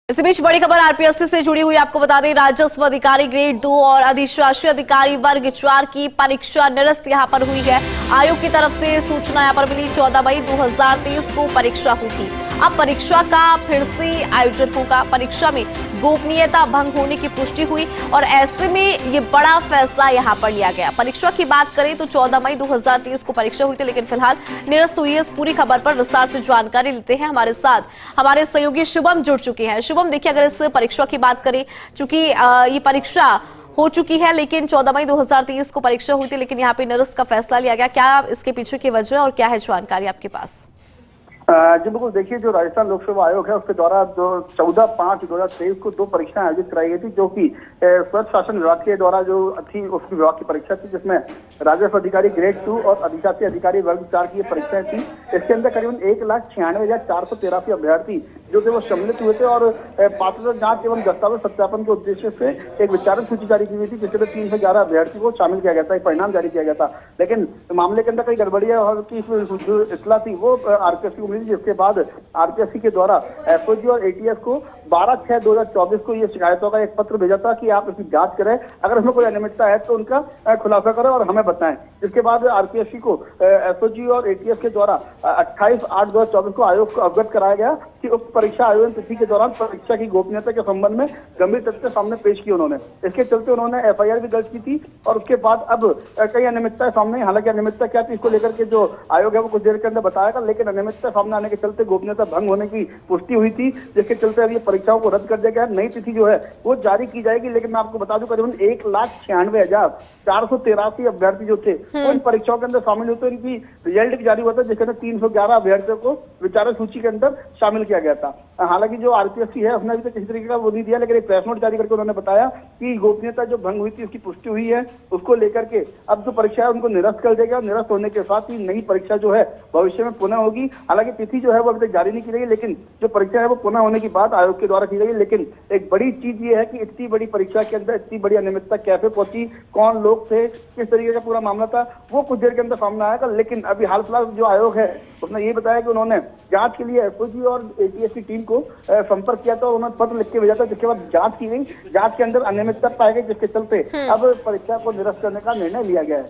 इसी बीच बड़ी खबर आरपीएससी से जुड़ी हुई आपको बता दें, राजस्व अधिकारी ग्रेड 2 और अधिशासी अधिकारी वर्ग 4 की परीक्षा निरस्त यहां पर हुई है। आयोग की तरफ से सूचना यहां पर मिली। 14 मई 2023 को परीक्षा हुई थी। अब परीक्षा का फिर से आयोजन होगा। परीक्षा में गोपनीयता भंग होने की पुष्टि हुई और ऐसे में ये बड़ा फैसला यहां पर लिया गया। परीक्षा की बात करें तो 14 मई 2023 को परीक्षा हुई थी, लेकिन फिलहाल निरस्त हुई है। इस पूरी खबर पर विस्तार से जानकारी लेते हैं। हमारे साथ हमारे सहयोगी शुभम जुड़ चुके हैं। शुभम, देखिए, अगर इस परीक्षा की बात करें, चूंकि ये परीक्षा हो चुकी है, लेकिन 14 मई 2023 को परीक्षा हुई थी, लेकिन यहाँ पे निरस्त का फैसला लिया गया। क्या इसके पीछे की वजह और क्या है जानकारी आपके पास? जी बिल्कुल, देखिए, जो राजस्थान लोक सेवा आयोग है उसके द्वारा 14/5/2023 को 2 परीक्षाएं आयोजित कराई गई थी, जो कि स्वच्छ शासन विभाग के द्वारा जो थी उसकी विभाग की परीक्षा थी, जिसमें राजस्व अधिकारी ग्रेड 2 और अधिशासी अधिकारी वर्ग 4 की ये परीक्षाएं थी। इसके अंदर करीबन 1,96,483 अभ्यर्थी जो थे वो सम्मिलित हुए थे और पात्रता जांच एवं दस्तावेज सत्यापन के उद्देश्य से एक विचारक सूची जारी की हुई थी, जिसके अंदर 311 अभ्यर्थी को शामिल किया गया था, एक परिणाम जारी किया गया था। लेकिन मामले के अंदर कई गड़बड़ियां और की जो इत्तला थी वो आरपीएससी को मिली, जिसके बाद आरपीएससी के द्वारा एसओजी और एटीएस को 12/6/2024 को ये शिकायतों का एक पत्र भेजा था कि आप इसकी जांच करें, अगर उसमें कोई अनियमितता है तो उनका खुलासा करें और हमें बताएं। जिसके बाद आरपीएससी को एसओजी और एटीएस के द्वारा 28/8/2024 को आयोग को अवगत कराया गया कि उक्त परीक्षा आयोजन तिथि के दौरान परीक्षा की गोपनीयता के संबंध में गंभीर तथ्य सामने पेश किए उन्होंने। इसके चलते उन्होंने एफआईआर भी दर्ज की थी और उसके बाद अब कई अनियमितताएं सामने। हालांकि अनियमितता क्या थी इसको लेकर के जो आयोग है वो कुछ देर के अंदर बताएगा, लेकिन अनियमितता सामने आने के चलते गोपनीयता भंग होने की पुष्टि हुई थी, जिसके चलते अब ये परीक्षाओं को रद्द कर दिया गया। नई तिथि जो है वो जारी की जाएगी, लेकिन मैं आपको बता दूं करीबन 1,96,483 अभ्यर्थी जो थे वो इन परीक्षाओं के अंदर शामिल होते। इनकी रिजल्ट जारी हुआ था, जिसके अंदर 311 अभ्यर्थियों को विचारक सूची के अंदर शामिल किया गया था। हालांकि जो आरपीएससी है उसने अभी तक किसी तरीके का वो नहीं दिया, लेकिन एक प्रेस नोट जारी करके उन्होंने बताया कि गोपनीयता जो भंग हुई थी उसकी पुष्टि हुई है। उसको लेकर के अब जो परीक्षा है उनको निरस्त कर दिया गया। निरस्त होने के साथ ही नई परीक्षा जो है भविष्य में पुनः होगी। हालांकि तिथि जो है वो अभी तक जारी नहीं की गई, लेकिन जो परीक्षा है वो पुनः होने की बात आयोग के द्वारा की गई। लेकिन एक बड़ी चीज ये है कि इतनी बड़ी परीक्षा के अंदर इतनी बड़ी अनियमितता कैसे पहुंची, कौन लोग थे, किस तरीके का पूरा मामला था, वो कुछ देर के अंदर सामने आएगा। लेकिन अभी हाल फिलहाल जो आयोग है उसने ये बताया कि उन्होंने जांच के लिए एसओजी और एटीएस की टीम को संपर्क किया था और उन्होंने पत्र लिख के भेजा था, जिसके बाद जांच की गई। जांच के अंदर अनियमितता पाई गई, जिसके चलते अब परीक्षा को निरस्त करने का निर्णय लिया गया है।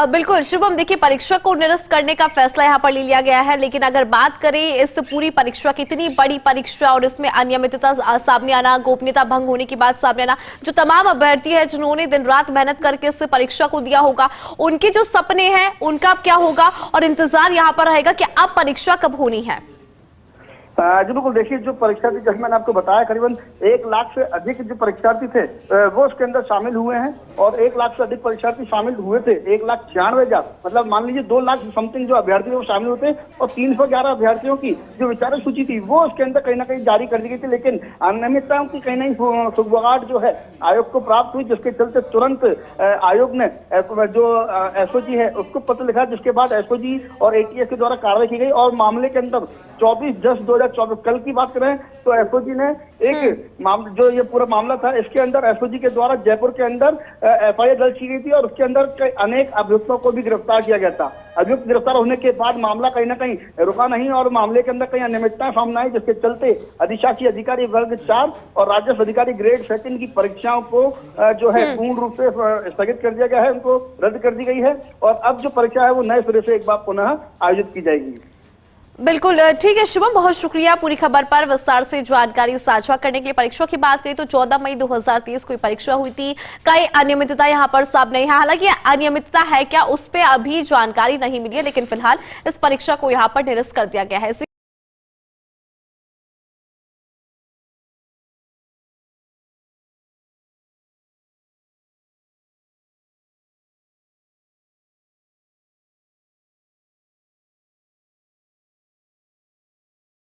बिल्कुल शुभम, देखिए, परीक्षा को निरस्त करने का फैसला यहाँ पर ले लिया गया है, लेकिन अगर बात करें इस पूरी परीक्षा की, इतनी बड़ी परीक्षा और इसमें अनियमितता सामने आना, गोपनीयता भंग होने की बात सामने आना, जो तमाम अभ्यर्थी है जिन्होंने दिन रात मेहनत करके इस परीक्षा को दिया होगा, उनके जो सपने हैं उनका क्या होगा और इंतजार यहाँ पर रहेगा कि अब परीक्षा कब होनी है? जी बिल्कुल, देखिए, जो परीक्षार्थी जैसे मैंने आपको बताया करीबन 1 लाख से अधिक जो परीक्षार्थी थे वो उसके अंदर शामिल हुए हैं और 1 लाख से अधिक परीक्षार्थी शामिल हुए थे। 1,96,000 मतलब मान लीजिए 2 लाख समथिंग जो अभ्यर्थी वो शामिल हुए थे और 311 अभ्यर्थियों की जो विचारक सूची थी वो उसके अंदर कहीं ना कहीं जारी कर दी गई थी। लेकिन अनियमितताओं की कहीं ना कहीं सुगबुगाहट जो है आयोग को प्राप्त हुई, जिसके चलते तुरंत आयोग ने जो एसओजी है उसको पत्र लिखा, जिसके बाद एसओजी और एटीएस के द्वारा कार्रवाई की गई और मामले के अंदर 24/10/2024 कल की बात करें तो एसओजी ने एक जो ये पूरा मामला था इसके अंदर एसओजी के द्वारा जयपुर के अंदर एफआईआर दर्ज की गई थी और उसके अंदर अनेक अभियुक्तों को भी गिरफ्तार किया गया था। अभियुक्त गिरफ्तार होने के बाद मामला कहीं ना कहीं रुका नहीं और मामले के अंदर कई अनियमितताएं सामने आई, जिसके चलते अधिशासी अधिकारी वर्ग 4 और राजस्व अधिकारी ग्रेड 2 की परीक्षाओं को जो है पूर्ण रूप से स्थगित कर दिया गया है, उनको रद्द कर दी गई है और अब जो परीक्षा है वो नए सिरे से एक बार पुनः आयोजित की जाएगी। बिल्कुल ठीक है शुभम, बहुत शुक्रिया पूरी खबर पर विस्तार से जानकारी साझा करने के लिए। परीक्षा की बात करें तो 14 मई 2023 को परीक्षा हुई थी। कई अनियमितता यहां पर सामने है। हालांकि अनियमितता है क्या उस पर अभी जानकारी नहीं मिली है, लेकिन फिलहाल इस परीक्षा को यहां पर निरस्त कर दिया गया है।